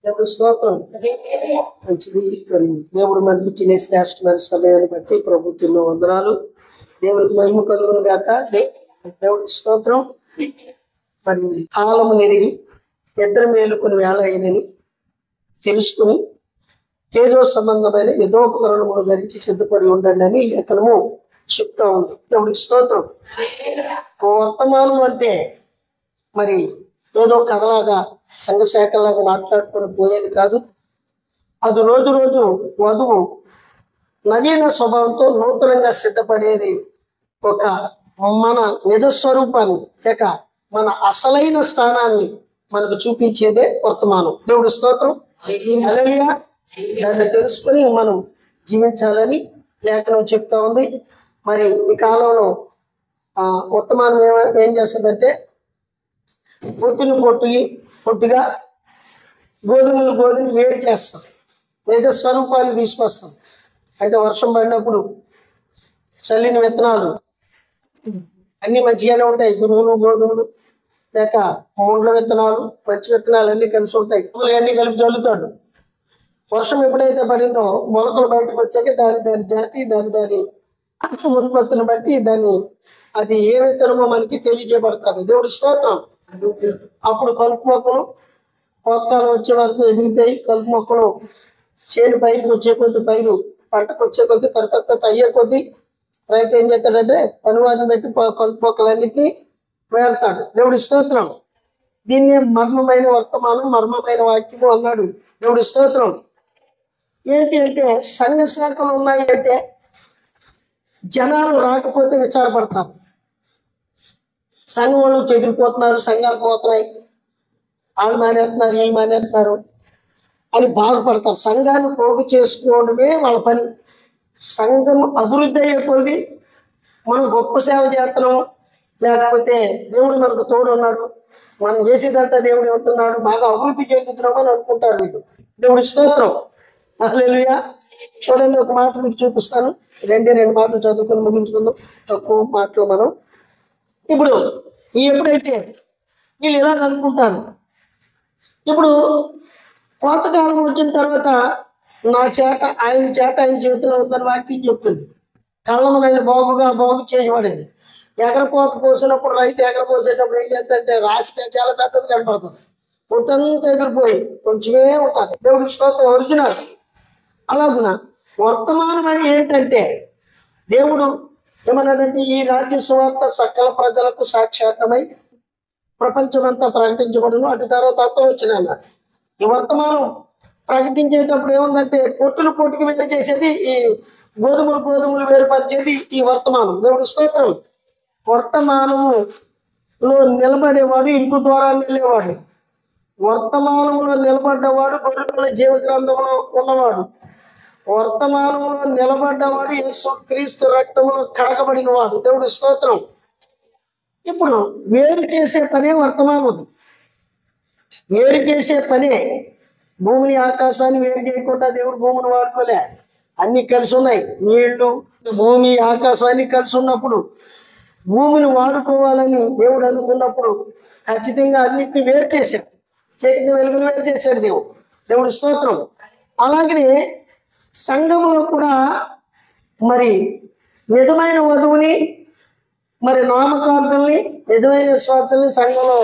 దేవుడు స్తోత్రం. మంచిది. మరి దేవుడు మనకి ఇచ్చిన శ్రేష్టమైన సమయాన్ని బట్టి ప్రభుత్వంలో వందనాలు. దేవుడికి మహిమ కలుగును గాక. దేవుడికి స్తోత్రం. మరి కాలము నెరిగి ఇద్దరు మేలుకొని వేళ అయినని తెలుసుకుని ఏదో సంబంధమైన యుద్ధోపకరణములు ధరించి సిద్ధపడి ఉండండి అని లేఖనము చెప్తా ఉంది. దేవుడికి స్తోత్రం. వర్తమానం అంటే మరి ఏదో కథలాగా సంఘశాఖలాగా మాట్లాడుకొని పోయేది కాదు. అది రోజు రోజు వధువు నవీన స్వభావంతో నూతనంగా సిద్ధపడేది. ఒక మన నిజ స్వరూపాన్ని లేక మన అసలైన స్థానాన్ని మనకు చూపించేదే వర్తమానం. దేవుడి స్తోత్రం. హల్లెలూయా. దాన్ని తెలుసుకుని మనం జీవించాలని లేఖనం చెప్తా ఉంది. మరి ఈ కాలంలో వర్తమానం ఏం చేస్తుందంటే పొట్టుగా గోధుమలు వేడి చేస్తుంది. నిజ స్వరూపాన్ని తీసుకొస్తుంది. అంటే వర్షం పడినప్పుడు చల్లిన విత్తనాలు అన్ని మంచిగానే ఉంటాయి. గురువులు గోధుమలు లేక ముండ్ల విత్తనాలు మంచి విత్తనాలు అన్ని కలిసి ఉంటాయి. అన్ని కలిపి చల్లుతాడు. వర్షం ఎప్పుడైతే పడిందో మొలకలు బయటకు వచ్చాక దాని జాతి దాని ఉత్పత్తిని బట్టి అది ఏ విత్తనమో మనకి తెలియజేయబడుతుంది. దేవుడి స్తోత్రం. అప్పుడు కలుపు మొక్కలు కోతకాలం వచ్చే వరకు ఎదుగుతాయి. కలుపు మొక్కలు చేను పైరుకి వచ్చే కొద్ది పైరు పంటకు వచ్చే కొద్ది పరిపక్వత అయ్యే కొద్ది రైతు ఏం చేస్తాడంటే పనివారిని పెట్టి కలుపు మొక్కలన్నింటినీ వేడతాడు. దేవుడి స్తోత్రం. దీన్ని మర్మమైన వర్తమానం, మర్మమైన వాక్యము అన్నాడు. దేవుడి స్తోత్రం. ఏంటి అంటే సంఘ శాఖలు ఉన్నాయి అంటే జనాలు రాకపోతే విచారపడతారు. సంఘం వాళ్ళు చెదిరిపోతున్నారు, సంఘాలు పోతున్నాయి, వాళ్ళు మానేస్తున్నారు, వీళ్ళు మానేస్తున్నారు అని బాధపడతారు. సంఘాన్ని పోగు చేసుకోవడమే వాళ్ళ పని. సంఘం అభివృద్ధి అయ్యే కొద్ది మనం గొప్ప సేవ చేస్తున్నాం, లేకపోతే దేవుడు మనకు తోడు ఉన్నాడు, మనం చేసేదంతా దేవుడు ఉంటున్నాడు, బాగా అభివృద్ధి చెందుతున్నాం అని అనుకుంటారు వీళ్ళు. దేవుడి స్తోత్రం. హల్లెలూయా. చూడండి, ఒక మాట మీకు చూపిస్తాను. రెండు మాటలు చదువుకొని ముగించుకుందాం. తక్కువ మాటలు మనం ఇప్పుడు ఎప్పుడైతే వీళ్ళు ఇలా అనుకుంటారు. ఇప్పుడు కోతకాలం వచ్చిన తర్వాత ఆయన చేతిలో ఉందని వాక్యం చెప్తుంది. కళ్ళను ఆయన బాగు చేయబడేది. ఎగరపోత పోసినప్పుడు రైతు ఎగరపోసేటప్పుడు ఏం చేస్తుందంటే రాశి చాలా పెద్దది కనపడుతుంది. పుట్టంతా ఎగిరిపోయి కొంచెమే ఉంటుంది. దేవుడి స్తోత్రం. ఒరిజినల్. అలాగున వర్తమానం అని ఏంటంటే దేవుడు ఏమన్నాడంటే ఈ రాజ్య సువార్త సకల ప్రజలకు సాక్షాత్తమై ప్రపంచమంతా ప్రకటించబడును, అటు తర్వాత అంతా వచ్చిన అన్నాడు. ఈ వర్తమానం ప్రకటించేటప్పుడు ఏముందంటే పొట్టుకి వేరు చేసేది, ఈ గోధుమలు వేరుపరిచేది ఈ వర్తమానం. దేవుడి స్తోత్రం. వర్తమానములో నిలబడేవాడు ఇంటి ద్వారా వెళ్ళేవాడు. వర్తమానంలో నిలబడ్డవాడు గొర్రెపిల్ల జీవ గ్రంథంలో ఉన్నవాడు. వర్తమానంలో నిలబడ్డవాడు యేసుక్రీస్తు రక్తంలో కడగబడిన వాడు. దేవుడి స్తోత్రం. ఇప్పుడు వేరు చేసే పనే వర్తమానం. వేరు చేసే పనే. భూమిని ఆకాశాన్ని వేరు చేయకుండా దేవుడు భూమిని వాడుకోలే. అన్ని కలిసి ఉన్నాయి. నీళ్లు, భూమి, ఆకాశం అన్ని కలిసి ఉన్నప్పుడు భూమిని వాడుకోవాలని దేవుడు అనుకున్నప్పుడు ఖచ్చితంగా అన్నింటినీ వేరు చేశాడు. చీకటి వెలుగును వేరు చేశాడు దేవుడి స్తోత్రం. అలాగనే సంఘంలో కూడా మరి నిజమైన వధువుని, మరి నామకార్థుల్ని, నిజమైన విశ్వాసాలని, సంఘంలో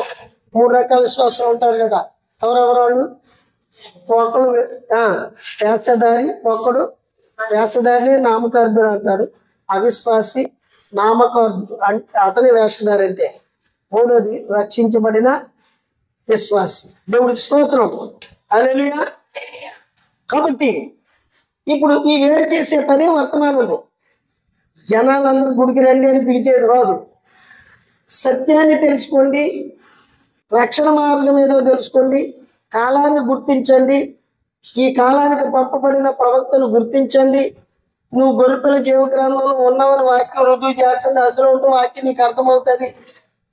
3 రకాల విశ్వాసాలు ఉంటారు కదా. ఎవరెవరు వాళ్ళు? ఒకడు వేషధారిని నామకార్థుడు అంటాడు. అవిశ్వాసి నామకార్థుడు అతని వేషధారి అంటే. మూడోది రక్షించబడిన విశ్వాసి. దేవుడికి స్తోత్రం. హల్లెలూయా. కాబట్టి ఇప్పుడు ఈ వేరు చేసే పనే వర్తమానం. జనాలందరూ గుడికి రండి అని పిలిచేది రాదు. సత్యాన్ని తెలుసుకోండి, రక్షణ మార్గం ఏదో తెలుసుకోండి, కాలాన్ని గుర్తించండి, ఈ కాలానికి పంపబడిన ప్రవక్తను గుర్తించండి. నువ్వు గొర్రెపిల్ల జీవ గ్రంథంలో ఉన్నావని వాక్యం రుజువు చేస్తుంది. అందులో ఉంటే వాక్యం నీకు అర్థమవుతుంది.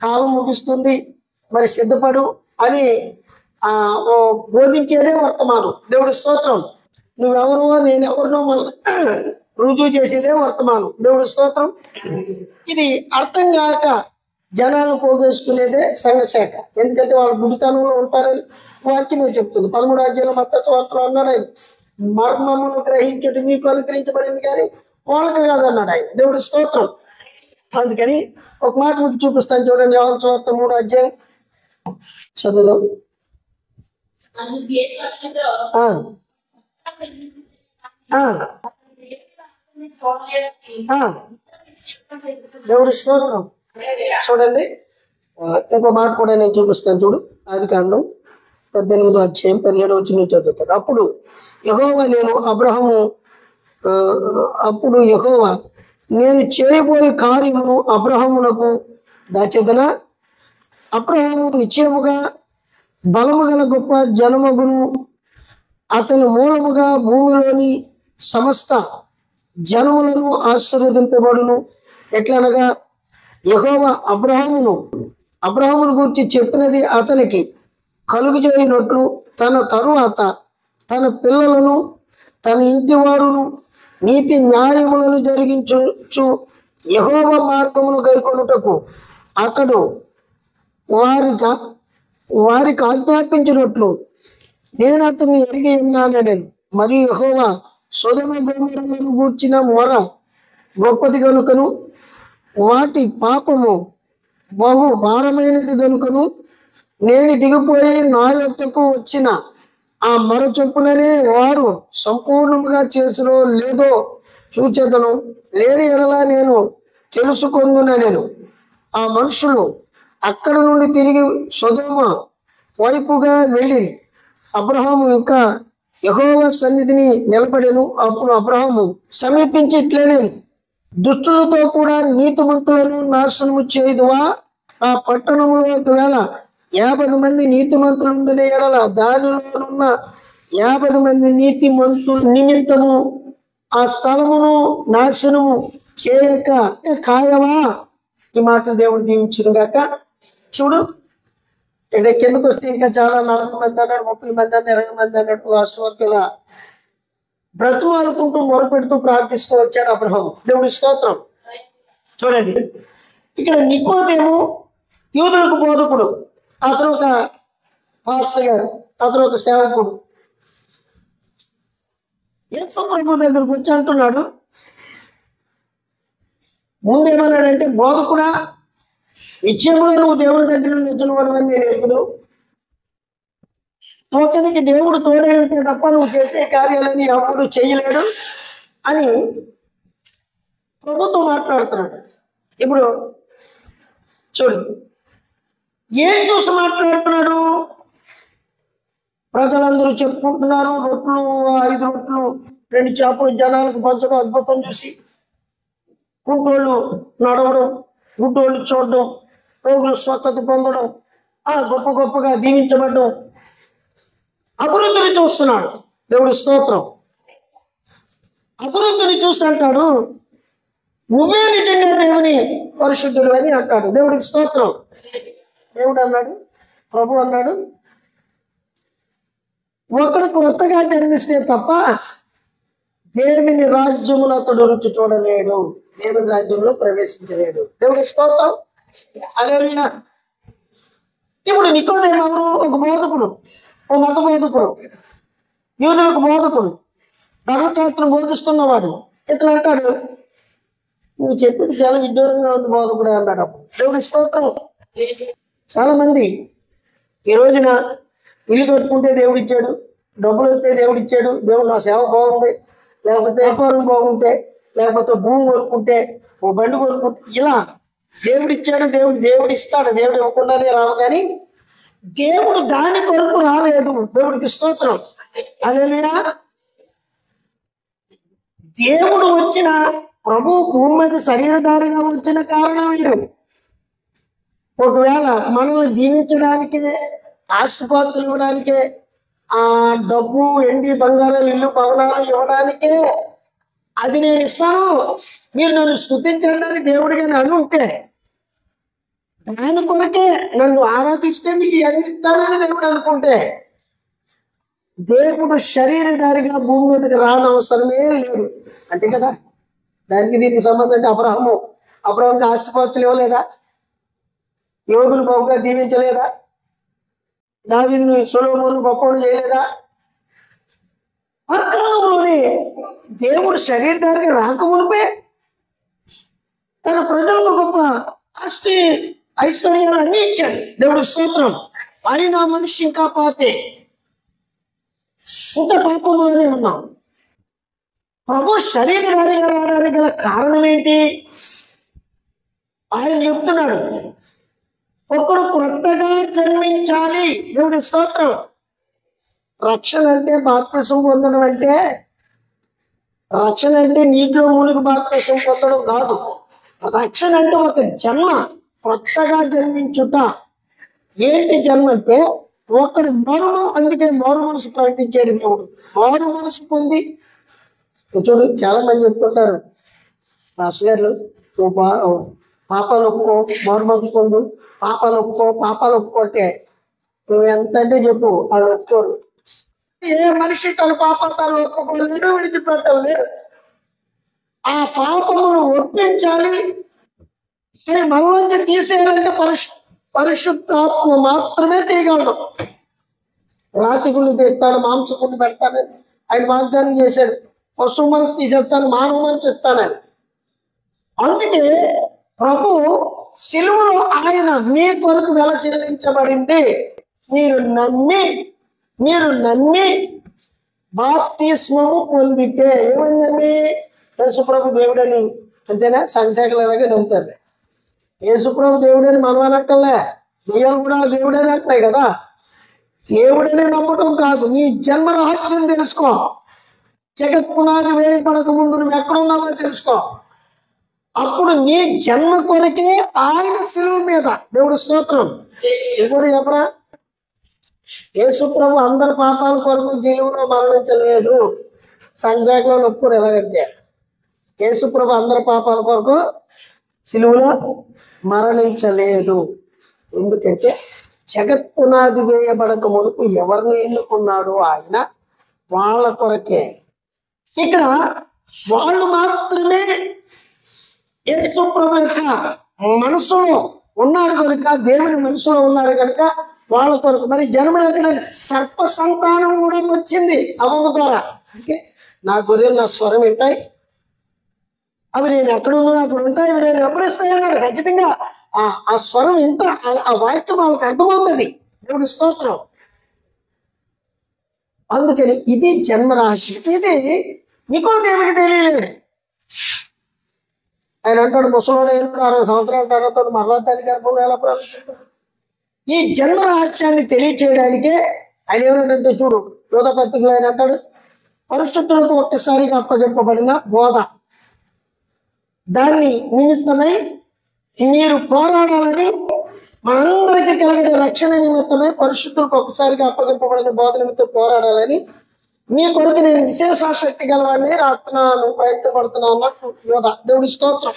కాలం ముగిస్తుంది, మరి సిద్ధపడు అని బోధించేదే వర్తమానం. దేవుడి స్తోత్రం. నువ్వెవరో నేను ఎవరినో మళ్ళీ రుజువు చేసేదే వర్తమానం. దేవుడి స్తోత్రం. ఇది అర్థం కాక జనాలను పోగేసుకునేదే సంఘశాఖ. ఎందుకంటే వాళ్ళు గుడితనంలో ఉంటారని, వాక్యమే చెప్తుంది. 13వ అధ్యాయంలో మత్తయి సువార్తలో అన్నాడు ఆయన, మర్మమును గ్రహించడం మీకు అనుగ్రహించబడింది కానీ వాళ్ళకి కాదన్నాడు ఆయన. దేవుడి స్తోత్రం. అందుకని ఒక మాట మీకు చూపిస్తాను చూడండి. యోహాను సువార్త 3వ అధ్యాయం చదువుదాం. దేవుడి స్తోత్రం. చూడండి, ఇంకో మాట కూడా నేను చూపిస్తాను చూడు. ఆదికాండం 18వ అధ్యాయం 17వ వచనం చదువుతాడు. అప్పుడు యెహోవా నేను చేయబోయే కార్యమును అబ్రహామునకు దాచెదనా? అబ్రహాము నిశ్చయముగా బలము గల గొప్ప జనమగును, అతని మూలముగా భూమిలోని సమస్త జనములను ఆశీర్వదింపబడును. ఎట్లనగా యెహోవా అబ్రహామును గురించి చెప్పినది అతనికి కలుగజేయనట్లు తన తరువాత తన పిల్లలను తన ఇంటి వారును నీతి న్యాయములను జరిగించు యెహోవా మార్గమును గైకొనుటకు అతడు వారికి ఆజ్ఞాపించినట్లు నేను అతన్ని ఎరిగి ఉన్నానని. మరియు యెహోవా సొదొమ గొమొర్రాలను గూర్చిన మొర గొప్పది కనుకను వాటి పాపము బహు భారమైనది కనుకను నేను దిగిపోయి నా యొద్దకు వచ్చిన ఆ మొర చొప్పుననే వారు సంపూర్ణంగా చేసినో లేదో చూచెదను. లేని ఎడల నేను తెలుసుకొందునెను. ఆ మనుషులు అక్కడ నుండి తిరిగి సొదొమ వైపుగా వెళ్ళి అబ్రహాము ఇంకా యెహోవా సన్నిధిని నిలబడెను. అప్పుడు అబ్రహాము సమీపించి ఇట్లనే, దుష్టులతో కూడా నీతిమంతులను నాశనము చేయుదువా? ఆ పట్టణము ఒకవేళ 50 మంది నీతిమంతులు ఉండిన ఎడల దానిలోనున్న 50 మంది నీతిమంతుల నిమిత్తము ఆ స్థలమును నాశనము చేయక కాయవా? ఈ మాటలు దేవుడు దీవించును గాక. చూడు, ఇక్కడ కిందకు వస్తే ఇంకా చాలా 40 మంది అన్నాడు, 30 మంది అన్నాడు, 20 మంది అన్నాడు. లాస్ట్ వరకు ఇలా బ్రతుమాలుకుంటూ మొరపెడుతూ ప్రార్థిస్తూ వచ్చాడు అబ్రహాము. దేవుడి స్తోత్రం. చూడండి, ఇక్కడ నికోదేము యూదులకు బోధకుడు, అతను ఒక పాస్టర్ గారు, అతను ఒక సేవకుడు. యేసు ప్రభు దగ్గరకు వచ్చి అంటున్నాడు, ముందేమన్నాడంటే, బోధకుడా, నిశ్చయముగా నువ్వు దేవుడి దగ్గర నిలిచిన వాడని నేను ఎరుగుదు. ఒకరికి దేవుడు తోడే ఉంటే తప్ప నువ్వు చేసే కార్యాలని ఎవడు చేయలేడు అని ప్రభుత్వం మాట్లాడుతున్నాడు. ఇప్పుడు చూడు, ఏం చూసి మాట్లాడుతున్నాడు? ప్రజలందరూ చెప్పుకుంటున్నారు, 5 రొట్లు 2 చేపలు జనాలకు పంచడం అద్భుతం చూసి, కుంటోళ్ళు నడవడం, గుడ్డోళ్ళు చూడడం, రోగులు స్వస్థత పొందడం, గొప్ప గొప్పగా దీవించబడడం, అభివృద్ధిని చూస్తున్నాడు. దేవుడి స్తోత్రం. అభివృద్ధిని చూసి అంటాడు, నువ్వే నిజంగా దేవుని పరిశుద్ధుడు అని అంటాడు. దేవుడికి స్తోత్రం. దేవుడు అన్నాడు, ప్రభు అన్నాడు, ఒకడు కొత్తగా జన్మిస్తే తప్ప దేవుని రాజ్యమును అతడు రుచి చూడలేడు, దేవుని రాజ్యంలో ప్రవేశించలేడు. దేవుడికి స్తోత్రం. హల్లెలూయా. ఇప్పుడు నికోదేము ఎవరు? ఒక బోధకుడు, ఒక మత బోధకుడు, యూదులకు బోధకుడు, ధర్మశాస్త్రం బోధిస్తున్నవాడు. ఇతను అంటాడు, నువ్వు చెప్పింది చాలా విడ్డూరంగా ఉంది బోధకుడు అన్నాడు. దేవుడి స్తోత్రం. చాలా మంది ఈ రోజున ఇల్లు కట్టుకుంటే దేవుడు ఇచ్చాడు, డబ్బులు వస్తే దేవుడు ఇచ్చాడు, దేవుడు నా సేవ బాగుంది, లేకపోతే వ్యాపారం బాగుంటే, లేకపోతే భూమి కొనుక్కుంటే, ఓ బండి కొనుక్కుంటే, ఇలా దేవుడు ఇచ్చాడు, దేవుడు ఇస్తాడు, దేవుడు ఇవ్వకుండానే రావు. కానీ దేవుడు దాని కొరకు రాలేదు. దేవుడికి స్తోత్రం. హల్లెలూయా. దేవుడు వచ్చిన ప్రభు భూమి మీద శరీరధారిగా వచ్చిన కారణం వీడు. ఒకవేళ మనల్ని దీవించడానికి, ఆశీర్వాదాలు ఇవ్వడానికే, డబ్బు ఎండి బంగారాలు ఇల్లు భవనాలు ఇవ్వడానికే అది నేను ఇస్తాను, మీరు నన్ను స్తుతించడానికి దేవుడిగా నన్ను ఉంటే, దాని కొరకే నన్ను ఆరాధిస్తే మీకు ఇస్తానని దేవుడు అనుకుంటే, దేవుడు శరీరధారిగా భూమి మీదకి రానవసరమే లేదు. అంతే కదా. దానికి దీనికి సంబంధం అంటే అబ్రహాంకి ఆస్తిపాస్తులు ఇవ్వలేదా? యోగులు బహుగా దీవించలేదా? దావీదుని సొలొమోను గొప్పవాడు చేయలేదా? ఆ కాలంలోనే దేవుడు శరీరధారిగా రాకమునిపే తన ప్రజలకు గొప్ప ఆస్తి ఐశ్వర్యాలు అన్ని ఇచ్చాడు. దేవుడు స్తోత్రం. ఆయన మనిషి ఇంకా పాపే, ఇంత పాపంలోనే ఉన్నాం. ప్రభు శరీరధారిగా రావడానికి గల కారణం ఏంటి? ఆయన చెప్తున్నాడు, ఒకడు క్రొత్తగా జన్మించాలి. దేవుడి స్తోత్రం. రక్షణ అంటే బాప్తిసం పొందడం అంటే, రక్షణ అంటే నీటిలో మునిగి బాప్తిసం పొందడం కాదు. రక్షణ అంటే ఒక జన్మ, కొత్తగా జన్మించుట. ఏంటి జన్మ అంటే ఒకడు అందుకే మారు మనసు ప్రకటించాడు దేవుడు. మారు మనసు పొంది చూడు, చాలా మంది చెప్తుంటారు, మాస్టర్ గారు నువ్వు పాపాలు ఒప్పుకో, మారు మనసు పొందు, పాపాలు ఒప్పుకో అంటే నువ్వు ఎంత అంటే చెప్పు, వాళ్ళు ఒప్పుకోరు. ఏ మనిషి తన పాపాలు తను ఒప్పుకోలేడు, విడిచిపెట్టలేడు. ఆ పాపమును ఒప్పించాలి, మనలోంచి తీసేయాలంటే పరిశుద్ధాత్మ మాత్రమే తీయగలడు. రాతి గుళ్ళు తీస్తాడు, మాంసగుండు పెడతానని ఆయన వాగ్దానం చేశాడు. పశువు మనసు తీసేస్తాను, మానవ మనసు ఇస్తానని. అందుకే ప్రభు సిలువలో ఆయన మీ కొరకు వెల చెల్లించబడింది. మీరు నమ్మి బాప్తిస్మము పొందితే, ఏమని నమ్మి? యేసుప్రభు దేవుడని, అంతేనా? సంఘశాఖలు ఎలాగే నమ్ముతారు. యేసుప్రభు దేవుడని మనం అనక్కర్లే, దెయ్యాలు కూడా దేవుడని అంటున్నాయి కదా. దేవుడని నమ్మటం కాదు, నీ జన్మ రహస్యం తెలుసుకో. జగత్ పునాది వేయబడక ముందు నువ్వు ఎక్కడున్నావో తెలుసుకో. అప్పుడు నీ జన్మ కొరకే ఆయన సిలువ మీద, దేవుడు స్తోత్రం. ఇప్పుడు చెప్పరా, యేసుప్రభు అందరి పాపాల కొరకు జీవులో మరణించలేదు. సంఘాకులో ఒప్పుకోరు. ఎలాగంటే యేసుప్రభు అందరి పాపాల కొరకు సిలువలో మరణించలేదు. ఎందుకంటే జగత్ పునాది వేయబడక మునుపు ఎవరిని ఎన్నుకున్నాడు ఆయన, వాళ్ళ కొరకే. ఇక్కడ వాళ్ళు మాత్రమే యేసుప్రభు యొక్క మనసులో ఉన్నారు కనుక, దేవుని మనసులో ఉన్నారు కనుక వాళ్ళ కొరకు. మరి జన్మ ఎక్కడ? సర్ప సంతానం కూడా వచ్చింది అవ్వ ద్వారా. అంటే నా గొర్రెలు నా స్వరం వింటాయి, అవి నేను ఎక్కడున్నా అక్కడ ఉంటాయి, అవి నేను వెంబడిస్తాయి అన్నాడు. ఖచ్చితంగా ఆ స్వరం వింట, ఆ వాక్యం వాళ్ళకి అర్థమవుతుంది. దేవుడి స్తోత్రం. అందుకని ఇది జన్మ రహస్యం. ఇది నికోదేముకి తెలియలేదు. ఆయన అంటాడు, ముసలోడు 60 సంవత్సరాల తర్వాత మరలా తల్లి గర్భంలో ఎలా ప్రవేశిస్తాడు? ఈ జన్మ రహస్యాన్ని తెలియచేయడానికే ఆయన ఏమంటే, చూడు యోధ పత్రికలు ఆయన అంటాడు, పరిశుద్ధులకు ఒక్కసారిగా అప్పచెప్పబడిన బోధ, దాన్ని నిమిత్తమై మీరు పోరాడాలని, మనందరికీ కలిగిన రక్షణ నిమిత్తమై పరిశుద్ధులకు ఒక్కసారిగా అప్పగింపబడిన బోధ నిమిత్తం పోరాడాలని మీ కొరకు నేను విశేష శక్తి గలవాడిని రాస్తున్నాను, ప్రయత్నపడుతున్నాను యోధ. దేవుడి స్తోత్రం.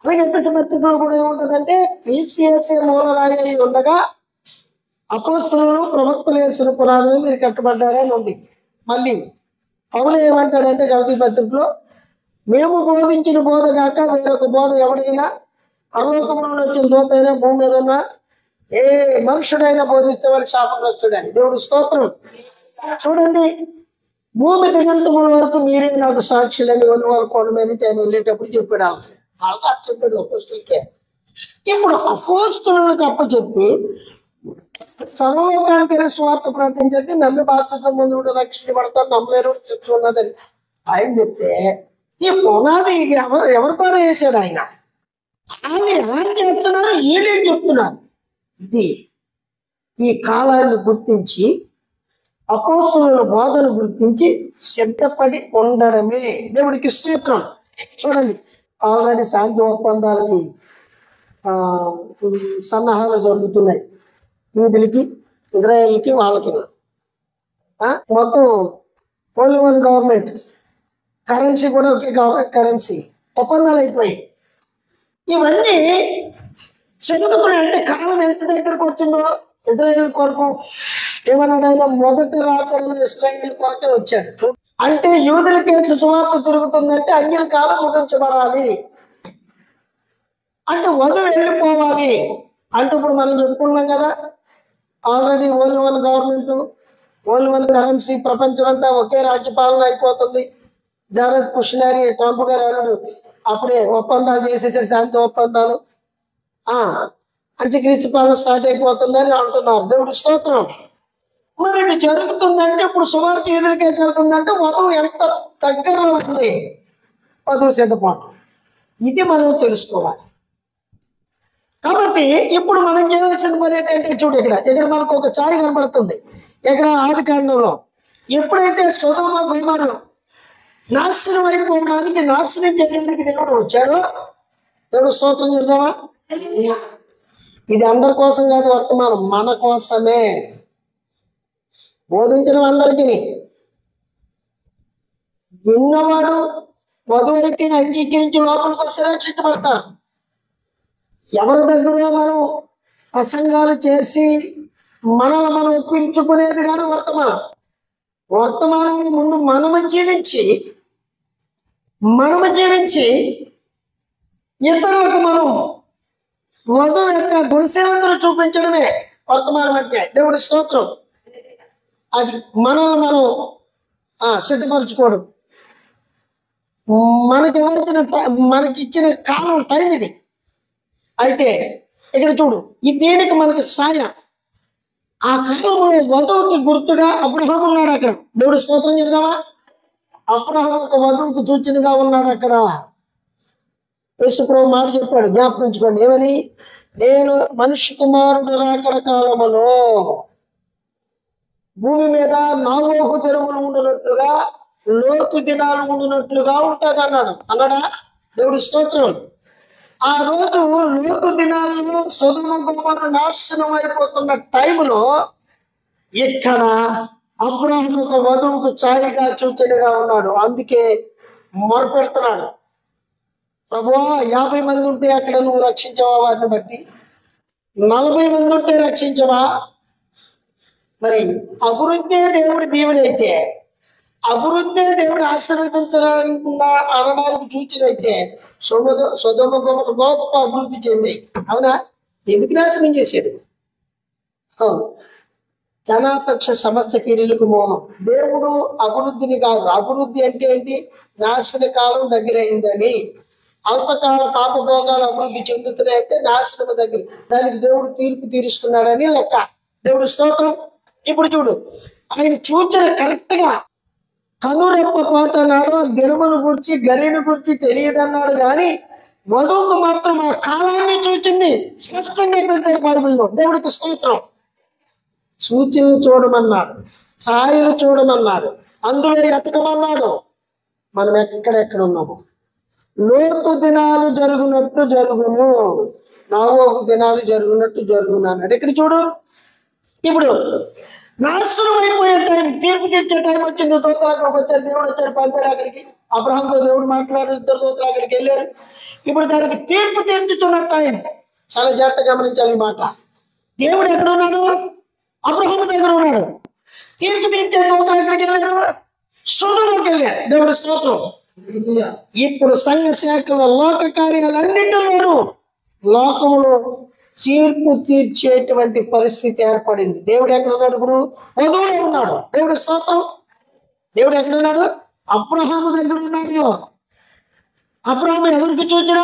అలాగే పత్రికలో కూడా ఏముంటుందంటే, క్రీస్తు మూలరాయి అయి ఉండగా అపోస్తలులు ప్రవక్తలు వేసిన పునాదులు మీరు కట్టబడ్డారని ఉంది. మళ్ళీ పౌలు ఏమంటాడంటే గలతీ పత్రికలో, మేము బోధించిన బోధ కాక వేరొక బోధ ఎవడైనా పరలోకంలో వచ్చిన దూత అయినా భూమి మీద ఉన్న ఏ మనుషుడైనా బోధిస్తే వాడు శాపగ్రస్తుడని. దేవుడు స్తోత్రం. చూడండి, భూమి దిగంతముల వరకు మీరే నాకు సాక్షులని వాళ్ళు కొండ మీద ఆయన వెళ్ళేటప్పుడు చెప్పాడు. వాళ్ళకి అప్పచెప్పాడు అపోస్తులకే. ఇప్పుడు అపోస్తులకు అప్పచెప్పి సర్వలోకానికి స్వార్థ ప్రకటించండి, నమ్మి బాప్తిసం పొంది కూడా రక్షించబడతారు, నమ్మలేరు శిక్ష ఉన్నదని ఆయన చెప్తే, ఈ పునాది ఎవరితో వేసాడు ఆయన? ఆయన ఎలా చేస్తున్నారు, వీళ్ళేం చెప్తున్నారు? ఇది ఈ కాలాన్ని గుర్తించి అపోస్తలుల బోధను గుర్తించి సిద్ధపడి ఉండడమే దేవుడికి స్తోత్రం. చూడండి, ఆల్రెడీ శాంతి ఒప్పందాలకి సన్నాహాలు జరుగుతున్నాయి. యూదులకి, ఇజ్రాయేల్కి, వాళ్ళకి మొత్తం ఓన్లీ వన్ గవర్నమెంట్, కరెన్సీ కూడా ఒకే కరెన్సీ, ఒప్పందాలు అయిపోయాయి. ఇవన్నీ జరుగుతున్నాయి. అంటే కాలం ఎంత దగ్గరకు వచ్చిందో ఇజ్రాయేల్ కొరకు ఏమన్నాడైనా మొదటి రాకడలో ఇజ్రాయేల్ కొరకే వచ్చాడు. అంటే యూదులకి సువార్త తిరుగుతుందంటే అన్యుల కాలం ముగించబడాలి, అంటే వధువు వెళ్ళిపోవాలి. అంటే ఇప్పుడు మనం చెప్పుకున్నాం కదా, already only one government, only one currency, ప్రపంచం అంతా ఒకే రాజ్యపాలన అయిపోతుంది. జారెడ్ కుష్నరీ ట్రంప్ గారు అన్నాడు, అప్పుడే ఒప్పందాలు చేసేసాడు, శాంతి ఒప్పందాలు, అంత్యక్రీస్తు పాలన స్టార్ట్ అయిపోతుందని అంటున్నారు. దేవుడి స్తోత్రం. మరి ఇది జరుగుతుందంటే ఇప్పుడు సువార్త ఎదురుకే జరుగుతుందంటే వధువు ఎంత దగ్గరలో ఉంది, వధువు సిద్ధపాటు, ఇది మనం తెలుసుకోవాలి. కాబట్టి ఇప్పుడు మనం చేయవలసిన పని ఏంటంటే చూడు, ఇక్కడ మనకు ఒక ఛాయ్ కనబడుతుంది. ఇక్కడ ఆదికాండంలో ఎప్పుడైతే సొదొమ గొమొర్రా నాశనం అయిపోవడానికి, నాశనం చేయడానికి దేవుడు వచ్చాడో, దేవుడు స్తోత్రం చెప్దామా? ఇది అందరి కోసం కాదు, వర్తమానం మన కోసమే. బోధించడం అందరికీ, విన్నవాడు వధువు అయితే అంగీకరించి లోపలికి వచ్చి రక్షించబడతారు. ఎవరి దగ్గర మనం ప్రసంగాలు చేసి మనల్ని మనం ఒప్పించుకునేది కాదు వర్తమానం. వర్తమానం ముందు మనము జీవించి ఇతరులకు మనం వధువు యొక్క గుణశీలతను చూపించడమే వర్తమానం అంటే. దేవుడి స్తోత్రం. అది మనల్ని మనం సిద్ధపరచుకోవడం. మనకి ఇచ్చిన కాలం, టైం ఇది. అయితే ఇక్కడ చూడు, దీనికి మనకి సాయం. ఆ కాలంలో వధువుకి గుర్తుగా అబ్రహాము ఉన్నాడు అక్కడ. దేవుడు స్తోత్రం చెప్దామా? అబ్రహాము ఒక వధువుకు సూచనగా ఉన్నాడు అక్కడ. యేసుప్రభు మాట చెప్పాడు, జ్ఞాపకించుకోండి, ఏమని? నేను మనిషి కుమారుడు రాకడ కాలములో భూమి మీద నోవహు దినములు ఉండునట్లుగా, లోతు దినాలు ఉండునట్లుగా ఉంటుంది అన్నాడా? దేవుడి స్తోత్రం. ఆ రోజు లోతు దినాలలో సొదొమ గొమొర్రా నాశనం అయిపోతున్న టైంలో ఇక్కడ అబ్రహాము ఒక వధువుకు ఛాయగా సూచనగా ఉన్నాడు. అందుకే మొరపెడుతున్నాడు, ప్రభువా 50 మంది ఉంటే అక్కడ నువ్వు రక్షించవా? వారిని బట్టి 40 మంది ఉంటే రక్షించవా? మరి అభివృద్ధి దేవుడి దీవెనైతే, అభివృద్ధి దేవుడు ఆశీర్వదించడానికి అనడానికి సూచనైతే సొదొమ గొమొర్రా గొప్ప అభివృద్ధి చెంది, అవునా? ఎందుకు నాశనం చేశాడు? ధనాపేక్ష సమస్త కీడులకు మూలం. దేవుడు అభివృద్ధిని కాదు, అభివృద్ధి అంటే ఏంటి? నాశన కాలం దగ్గర అయిందని. అల్పకాల పాపభోగాలు అభివృద్ధి చెందుతున్నాయంటే నాశనం దగ్గర, దానికి దేవుడు తీర్పు తీరుస్తున్నాడని లెక్క. దేవుడు స్తోత్రం. ఇప్పుడు చూడు, ఆయన సూచన కరెక్ట్ గా కనురెప్ప పాట అన్నాడు. దినమును గురించి, గడియను గురించి తెలియదన్నాడు, కానీ వధువుకు మాత్రం ఆ కాలాన్ని సూచింది స్పష్టంగా పెట్టాడు బైబిల్లో. దేవుడికి స్తోత్రం. సూచనలు చూడమన్నాడు, ఛాయలు చూడమన్నాడు, అందులో ఎతకమన్నాడు. మనం ఎక్కడెక్కడ ఉన్నాము? లోతు దినాలు జరుగునట్టు జరుగును, నోవహు దినాలు జరుగునట్టు జరుగును అన్నాడు. ఇక్కడ చూడు, ఇప్పుడు నాశనం అయిపోయే టైం, తీర్పు తెచ్చే టైం వచ్చింది. దూతలు అక్కడికి వచ్చారు, దేవుడు వచ్చాడు, పంపాడు అక్కడికి. అబ్రహాంతో దేవుడు మాట్లాడు, 2 దూతలు అక్కడికి వెళ్ళారు. ఇప్పుడు దానికి తీర్పు తీర్చుతున్న టైం. చాలా జాగ్రత్తగా గమనించాలి ఈ మాట. దేవుడు ఎక్కడ ఉన్నాడు? అబ్రహాము దగ్గర ఉన్నాడు. తీర్పు తీర్చే దూతలు ఎక్కడికి వెళ్ళారు? సొదొమకి వెళ్ళారు. దేవుడు స్తోత్రం. ఇప్పుడు సంఘ శాఖలో లోక కార్యాలన్నింటిలోనూ లోకములో తీర్పు తీర్చేటువంటి పరిస్థితి ఏర్పడింది. దేవుడు ఎక్కడ ఉన్నాడు? ఇప్పుడు వధువులో ఉన్నాడు. దేవుడు స్తోత్రం. దేవుడు ఎక్కడ ఉన్నాడు? అబ్రహాము దగ్గర ఉన్నాడు. అబ్రహాము ఎవరికి సూచన?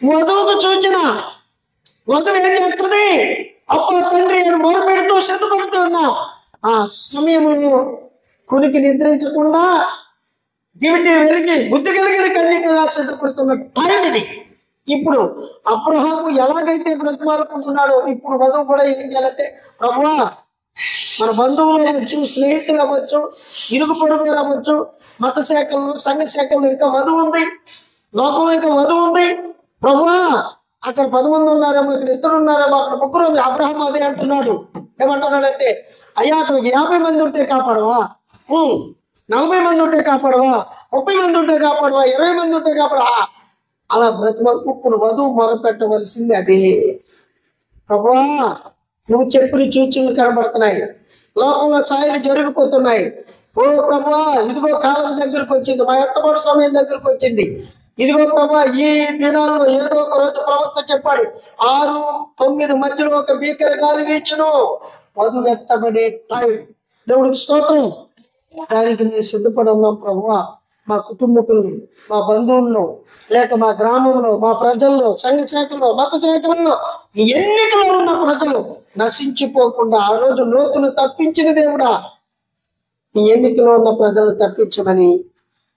వధువుకు సూచన. వధువు ఏం చేస్తుంది? అబ్బా తండ్రి అని మొరపెడుతూ సిద్ధపడుతూ ఉన్నా ఆ సమయంలో కునికి నిద్రించకుండా దివిటి వెలిగి బుద్ధి కలిగిన కన్యకగా సిద్ధపడుతున్న టైం ఇది. ఇప్పుడు అబ్రహాము ఎలాగైతే బ్రతిమాలుకుంటున్నాడో ఇప్పుడు వధువు కూడా ఏం చేయాలంటే, ప్రభువా మన బంధువులు అవ్వచ్చు, స్నేహితులు అవ్వచ్చు, ఇరుగు పొరుగు అవ్వచ్చు, మత శాఖల్లో, సంఘ శాఖల్లో ఇంకా వధువు ఉంది, లోకంలో ఇంకా వధువు ఉంది. ప్రభువా అక్కడ 10 మంది ఉన్నారేమో, ఇక్కడ 2 ఉన్నారేమో, అక్కడ 3. అబ్రహాం అదే అంటున్నాడు. ఏమంటున్నాడంటే, అయ్యా అక్కడికి 50 మంది ఉంటే కాపాడవా, 40 మంది ఉంటే కాపాడవా, 30 మంది ఉంటే కాపాడవా, 20 మంది ఉంటే కాపాడవా? అలా ఇప్పుడు వధువు మొరపెట్టవలసింది అదే. ప్రభువా నువ్వు చెప్పిన సూచనలు కనబడుతున్నాయి, లోకంలో ఛాయలు జరిగిపోతున్నాయి. ఓ ప్రభువా ఇదిగో కాలం దగ్గరకు వచ్చింది, మా ఎత్తబడి సమయం దగ్గరకు వచ్చింది. ఇదిగో ప్రభా ఈ దినాల్లో ఏదో ఒక రోజు ప్రవక్త చెప్పాడు, 6-9 మధ్యలో ఒక భీకర గాలి వీచును, వధువెత్తబడే టైం. దేవుడికి స్తోత్రం. దానికి నేను సిద్ధపడి ఉన్నాం ప్రభువా. మా కుటుంబకుల్ని, మా బంధువుల్లో, లేక మా గ్రామంలో, మా ప్రజల్లో, సంఘ శాఖలో, మత శాఖల్లో, ఎన్నికలో ఉన్న ప్రజలు నశించిపోకుండా ఆ రోజు లోతును తప్పించిన దేవుడా, ఈ ఎన్నికలో ఉన్న ప్రజలు తప్పించమని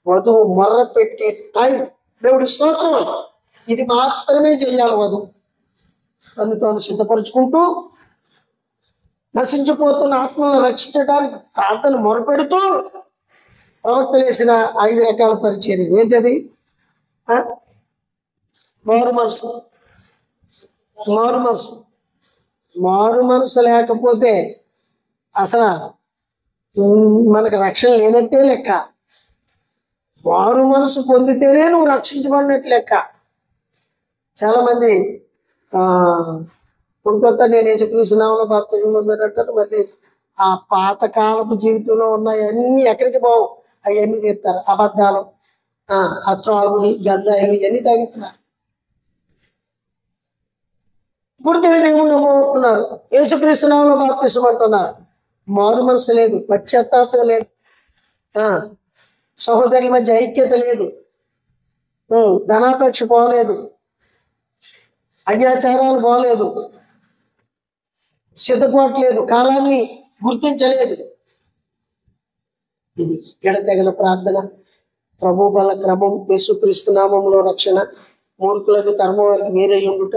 వధువు మొర్ర పెట్టే టైం. దేవుడి స్తోత్రం. ఇది మాత్రమే చేయాలి వధువు. తను తాను సిద్ధపరుచుకుంటూ నశించిపోతున్న ఆత్మను రక్షించడానికి ప్రార్థన మొరపెడుతూ ప్రవక్తలు వేసిన 5 రకాల పరిచర్య. ఏంటది? మారు మనసు. మారు మనసు. మారు మనసు లేకపోతే అసలు మనకు రక్షణ లేనట్టే లెక్క. మారు మనసు పొందితేనే నువ్వు రక్షించబడినట్టు లెక్క. చాలామంది కొడుకొత్త నేను యేసుక్రీస్తునామములో బాప్తిజం పొందారంటారు. మళ్ళీ ఆ పాతకాలపు జీవితంలో ఉన్నాయన్నీ ఎక్కడికి పోవు, అవన్నీ తీస్తారు. అబద్ధాలు, అత్రాగుని, గంజాయిలు ఇవన్నీ తాగిస్తున్నారు. ఇప్పుడు దేవుడు నమ్ముతున్నారు, యేసుక్రీస్తునామములో బాప్తిజం అంటున్నారు. మారు మనసు లేదు, పశ్చాత్తాపం లేదు, సహోదరుల మధ్య ఐక్యత లేదు, ధనాపేక్ష పోలేదు, అజ్ఞాచారాలు పోలేదు, సిద్ధపాటు లేదు, కాలాన్ని గుర్తించలేదు. ఇది ఎడతెగల ప్రార్థన, ప్రభు బల క్రమం, యేసుక్రీస్తు నామములో రక్షణ, మూర్ఖులకు ధర్మం వారికి వేరే ఉండుట.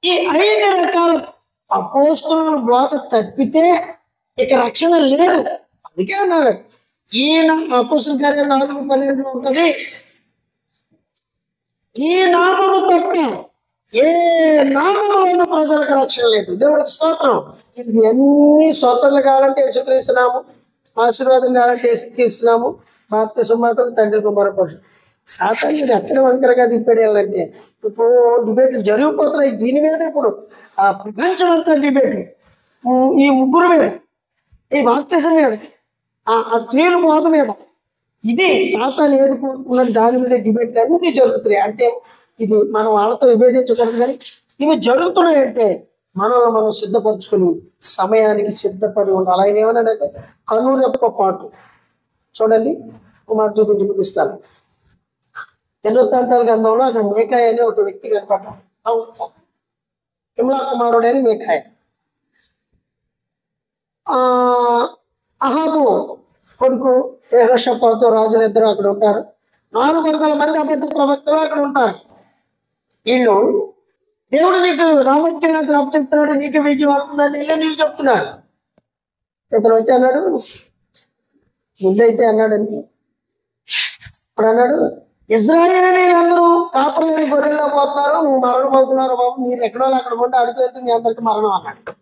ఈ 5 రకాల అపోస్తలుల బోధ తప్పితే ఇక రక్షణ లేదు. అందుకే అన్నారు, ఈయన అపోస్తలుల కార్యం 4:12 ఉంటుంది, ఈ నామము తప్ప ఏ నామములోనూ ప్రజలకు రక్షణ లేదు. దేవుడికి స్తోత్రం. ఇది అన్ని స్వతంత్రం కావాలంటే యేసుక్రీస్తునాము, ఆశీర్వాదం కావాలంటే యేసుక్రీస్తునాము, బాప్తిసం మాత్రం తండ్రి కుమార పరుషుడు. సాతానుడు ఎక్కడ వంకరగా తిప్పాడంటే ఇప్పుడు డిబేట్లు జరిగిపోతున్నాయి దీని మీద. ఇప్పుడు ఆ ప్రపంచం అంతా డిబేట్లు ఈ ముగ్గురు మీద, ఈ బాప్తిసం మీద, ఆ స్త్రీల బోధ మీద. ఇది సాతాను ఏది కోరుకున్నట్టు దాని మీద డిబేట్లు అన్నీ జరుగుతున్నాయి. అంటే ఇది మనం వాళ్ళతో విభేదించకూడదు, కానీ ఇవి జరుగుతున్నాయంటే మనల్ని మనం సిద్ధపరచుకుని సమయానికి సిద్ధపడి ఉండాలి. ఆయన ఏమన్నాడంటే కనురెప్ప పాటు. చూడండి, కుమార్ చూపించి చూపిస్తాను. దినవృత్తాంతాల గ్రంథంలో అక్కడ మేకాయ అనే ఒక వ్యక్తి కనపడ్డాడు. తిమ్లా కుమారుడు అని మేకాయ. అహాబు కొడుకు యెహోషాపాతు రాజులు ఇద్దరు అక్కడ ఉంటారు. 400 మంది అబద్ధ ప్రవక్తలు అక్కడ ఉంటారు. వీళ్ళు దేవుడు నీకు రామజ్ఞానం అప్పచెప్తున్నాడు, నీకు విజయం అవుతుందని నీళ్ళు చెప్తున్నాడు. ఇతను వచ్చి అన్నాడు, ముందైతే అన్నాడండి, ఇప్పుడు అన్నాడు, ఇజ్రాయేలీలు అందరూ కాపర్లని గొర్రెల్లో పోతున్నారు, నువ్వు మరణం అవుతున్నారు బాబు, మీరు ఎక్కడో అక్కడ ఉంటే అడిగితే మీ అందరికి మరణం అన్నాడు.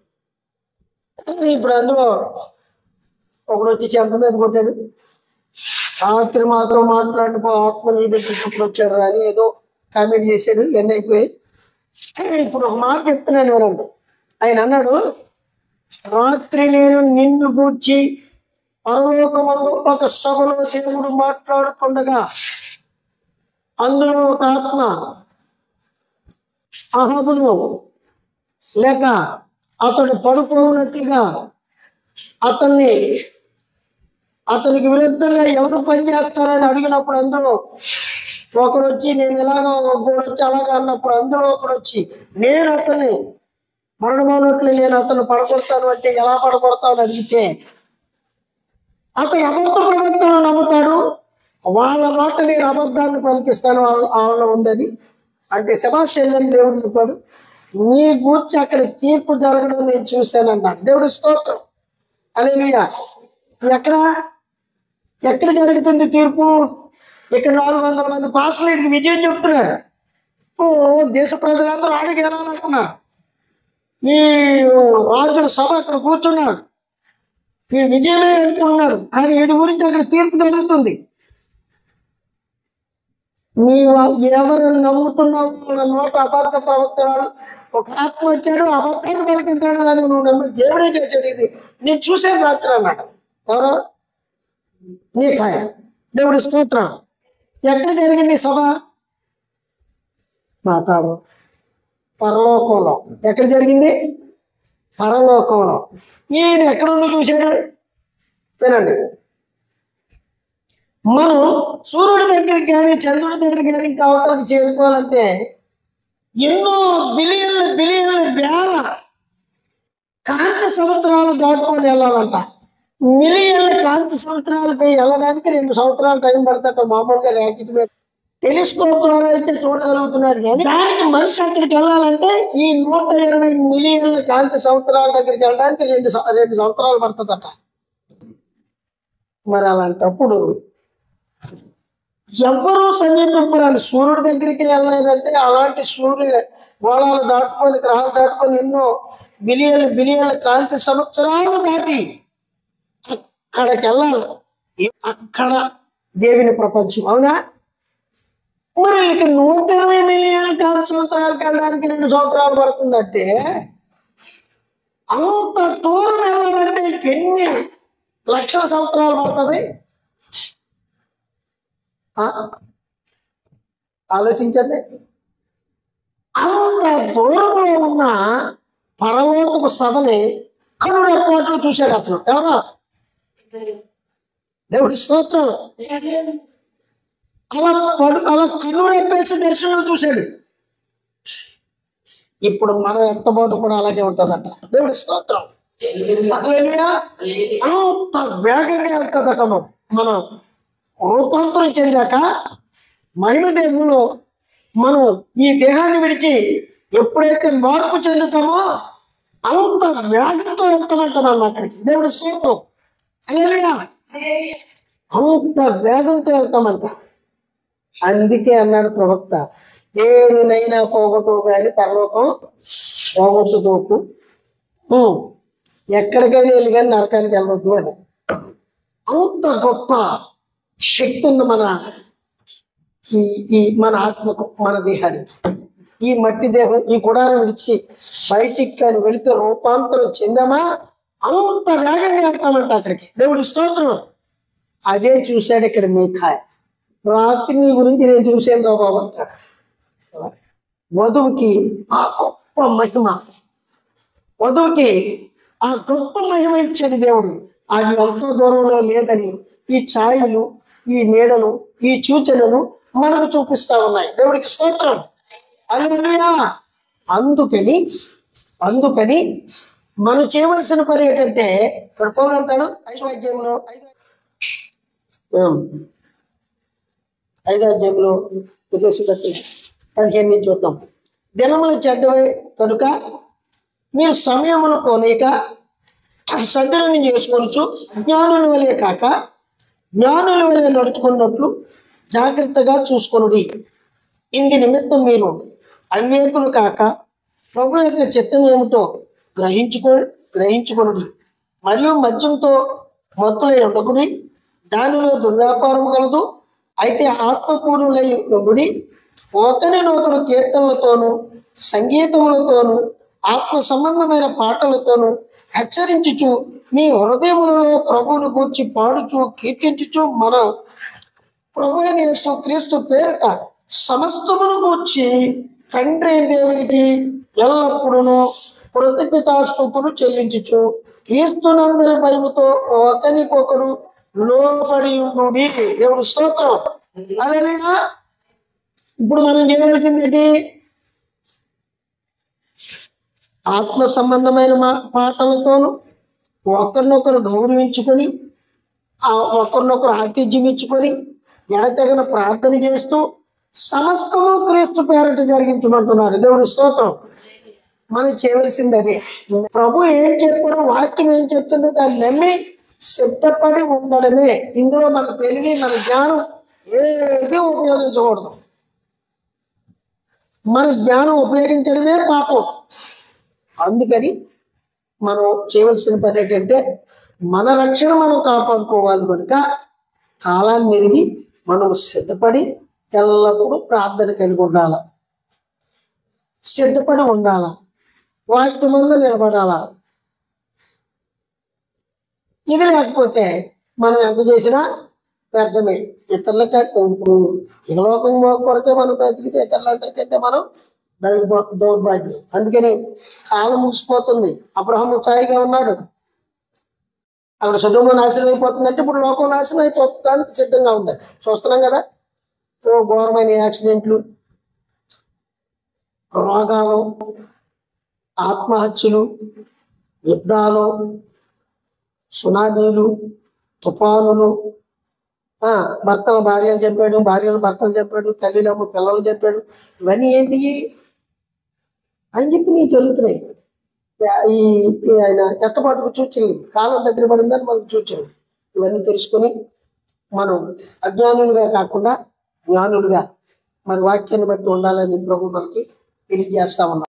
ఇప్పుడు అందులో ఒకడు వచ్చి చెంప మీద కొట్టాడు. రాత్రి మాతో మాట్లాడిపో ఆత్మ నీ దగ్గరికి వచ్చాడు అని ఏదో కామెంట్ చేశాడు. ఇవన్నీ అయిపోయి ఇప్పుడు ఒక మాట చెప్తున్నాను ఎవరంటే, ఆయన అన్నాడు, రాత్రి నేను నిన్ను గూర్చి పరలోకమందు ఒక సభలో దేవుడు మాట్లాడుతుండగా అందులో ఒక ఆత్మ అహాబును లేక అతడు పడుకోనట్లుగా అతనికి విరుద్ధంగా ఎవరు పనిచేస్తారని అడిగినప్పుడు అందులో ఒకడు వచ్చి నేను ఇలాగా, ఒకడు వచ్చి అలాగా అన్నప్పుడు అందులో ఒకడు వచ్చి నేను అతన్ని మరణమైనట్లు నేను అతను పడగొడతాను అంటే ఎలా పడగొడతాను అడిగితే అతను అబద్ధ ప్రవక్తను నమ్ముతాడు, వాళ్ళ నోట నేను అబద్ధాన్ని పలికిస్తాను వాళ్ళ ఉండేది అంటే శభాష్ దేవుడు చెప్పాడు. నీ గూర్చి అక్కడ తీర్పు జరగడం నేను చూశాను అన్నాడు. దేవుడు స్తోత్రం. హల్లెలూయా. ఎక్కడ జరుగుతుంది తీర్పు? ఇక్కడ 400 మంది పాస్టర్లు విజయం చెప్తున్నారు. దేశ ప్రజలందరూ ఆడికి వెళ్ళాలనుకున్నారు. ఈ రాజుల సభ అక్కడ కూర్చున్నాడు, ఈ విజయమే అనుకున్నారు. కానీ వీడి గురించి అక్కడ తీర్పు జరుగుతుంది. నీవు ఎవరు నమ్ముతున్నావు? నోట అబద్ధ ప్రవక్తలు ఒక ఆత్మ వచ్చాడు, అబద్ధాన్ని పలికించాడు, దాన్ని నువ్వు నమ్మి దేవుడే చేశాడు. ఇది నేను చూసేది రాత్రి అన్నాడు. ఎవరో మీకాయ. దేవుడి స్తోత్రం. ఎక్కడ జరిగింది సభ? మాట్లాడు పరలోకంలో. ఎక్కడ జరిగింది? పరలోకంలో. ఈయన ఎక్కడుండి చూశాడు? వినండి, మనం సూర్యుడి దగ్గరికి కానీ చంద్రుడి దగ్గరికి కానీ ఇంకా అవతలకి చేసుకోవాలంటే ఎన్నో బిలియన్ల వేల కాంతి సంవత్సరాలు దాటుకొని వెళ్ళాలంట. మిలియన్ల కాంతి సంవత్సరాలకి వెళ్ళడానికి 2 సంవత్సరాలు టైం పడతాట. మామూలుగా ర్యాకెట్ మీద టెలిస్కోప్ ద్వారా అయితే చూడగలుగుతున్నారు, కానీ దానికి మనిషి అక్కడికి వెళ్ళాలంటే ఈ 120 మిలియన్ల కాంతి సంవత్సరాల దగ్గరికి వెళ్ళడానికి 2 సంవత్సరాలు పడుతుందట. మరి అలాంటప్పుడు ఎవరూ సమీపింపరాని సూర్యుడి దగ్గరికి వెళ్ళలేదంటే అలాంటి సూర్య గోళాలు దాటుకొని గ్రహాలు దాటుకొని ఎన్నో బిలియన్ల కాంతి సంవత్సరాలు దాటి అక్కడికి వెళ్ళాలి. అక్కడ దేవుని ప్రపంచం. అవునా? మరి ఇక 120 మిలియన్ల కాంతి సంవత్సరాలకు వెళ్ళడానికి 2 సంవత్సరాలు పడుతుందంటే అంత దూరం వెళ్ళాలంటే ఎన్ని లక్షల సంవత్సరాలు పడుతుంది? ఆలోచించండి. అంత దూరంలో ఉన్న పరలోకపు సభని కనురెప్పట్లో చూశాడు అతను. ఎవరో దేవుడి స్తోత్రం. అలా కనురెప్పేసి దర్శనం చూశాడు. ఇప్పుడు మనం ఎంతబాటు కూడా అలాగే ఉంటుందట. దేవుడి స్తోత్రం. అంత వేగంగా వెళ్తుందట. మనం రూపాంతరం చెందాక మహిమ దేహంలో మనం ఈ దేహాన్ని విడిచి ఎప్పుడైతే మార్పు చెందుతామో అంత వేగంతో వెళ్తామంటున్నాను అక్కడికి. దేవుడి స్తోత్రం. అంత వేగంతో వెళ్తామంట. అందుకే అన్నాడు ప్రవక్త, దేనినైనా పోగొట్టు కానీ పరలోకం పోగొట్టుకోకు, ఎక్కడికైనా వెళ్ళి కానీ నరకానికి వెళ్ళవద్దు అని. అంత గొప్ప శక్తి ఉంది మన ఆత్మకు, మన దేహానికి. ఈ మట్టి దేహం, ఈ గుడారం విడిచి బయటికి కానీ వెళితే రూపాంతరం చెందామా అంత వేగంగా వెళ్తామంట అక్కడికి. దేవుడి స్తోత్రం. అదే చూశాడు ఇక్కడ మీకాయ. రాత్రి నీ గురించి నేను చూసాను రా బాబు అంటాడు. వధువుకి ఆ గొప్ప మహిమ, వధువుకి ఆ గొప్ప మహిమ ఇచ్చాడు దేవుడు. అది ఎంతో దూరంలో లేదని ఈ ఛాయలు, ఈ నీడలు, ఈ సూచనలు మనకు చూపిస్తా ఉన్నాయి. దేవుడికి స్తోత్రం. హల్లెలూయా. అందుకని మనం చేయవలసిన పని ఏంటంటే, ఇక్కడ పౌలు అంటాడు 5వ అధ్యాయంలో 15 నుంచి చూద్దాం. దినములు చెడ్డవే కనుక మీరు సమయమును పోనీక సద్వినియోగం చేసుకోవచ్చు. జ్ఞానుల వలె కాక జ్ఞానుల వలె నడుచుకున్నట్లు జాగ్రత్తగా చూసుకొనుడి. ఇంది నిమిత్తం మీరు అవివేకులు కాక ప్రభు యొక్క చిత్తం ఏమిటో గ్రహించుకొనుడి. మరియు మద్యంతో మొత్తులై ఉండకుడి, దానిలో దుర్వ్యాపారం కలదు. అయితే ఆత్మపూర్ణులై ఉండుడి, ఒకరినొకరు కీర్తనలతోనూ సంగీతములతోనూ ఆత్మ సంబంధమైన పాటలతోనూ హెచ్చరించుచు మీ హృదయములలో ప్రభువును గూర్చి పాడుచు కీర్తించుచు మన ప్రభు అయిన యేసు క్రీస్తు పేరిట సమస్తమును గూర్చి తండ్రి దేవునికి ఎల్లప్పుడూ కృతజ్ఞతాస్తుతులు చెల్లించుచు క్రీస్తునందరి భయముతో ఒకరికొకరు లోబడి ఉండుడి. దేవుడు స్తోత్రం. హల్లెలూయా. ఇప్పుడు మనం చేయవలసింది ఆత్మ సంబంధమైన పాటలతోనూ ఒకరినొకరు గౌరవించుకొని, ఒకరినొకరు ఆతిథ్యం ఇచ్చుకొని, ఎడతెగన ప్రార్థన చేస్తూ సమస్తము క్రీస్తు పేరట జరిగించమంటున్నాడు. దేవుడు స్తోత్రం. మనం చేయవలసింది అదే. ప్రభు ఏం చెప్పాడో, వాక్యం ఏం చెప్తుందో దాన్ని నమ్మి సిద్ధపడి ఉండడమే. ఇందులో మన తెలివి, మన జ్ఞానం ఏది ఉపయోగించకూడదు. మన జ్ఞానం ఉపయోగించడమే పాపం. అందుకని మనం చేయవలసిన పని ఏంటంటే, మన రక్షణ మనం కాపాడుకోవాలి కనుక కాలాన్ని మెరిగి మనం సిద్ధపడి ఎల్లప్పుడూ ప్రార్థన కలిగి ఉండాల, సిద్ధపడి ఉండాల, వాక్యమందు నిలబడాల. ఇది లేకపోతే మనం ఎంత చేసినా వ్యర్థమే. ఇతరుల కంటే ఇప్పుడు ఇహలోకం కొరకే మనం బ్రతికితే ఇతరులందరికంటే మనం దౌర్భాగ్యం. అందుకని కాలం ముగిసిపోతుంది. అబ్రహాము ఛాయిగా ఉన్నాడు, అక్కడ సొదొమ నాశనం అయిపోతుందంటే ఇప్పుడు లోకం నాశనం అయిపోతానికి సిద్ధంగా ఉంది. చూస్తున్నాం కదా, ఘోరమైన యాక్సిడెంట్లు, రోగాలు, ఆత్మహత్యలు, యుద్ధాలు, సునామీలు, తుఫానులు, భర్తలు భార్యలు చెప్పాడు, భార్యలు భర్తలు చెప్పాడు, తల్లిలమ్మ పిల్లలు చెప్పాడు. ఇవన్నీ ఏంటి అని చెప్పి నీకు జరుగుతున్నాయి. ఆయన ఎత్తపాటుకు సూచనలు, కాలం దగ్గర పడిందని మనకు సూచనలు. ఇవన్నీ తెలుసుకొని మనం అజ్ఞానులుగా కాకుండా జ్ఞానులుగా మరి వాక్యాన్ని బట్టి ఉండాలని ప్రభు మనకి తెలియజేస్తా ఉన్నాం.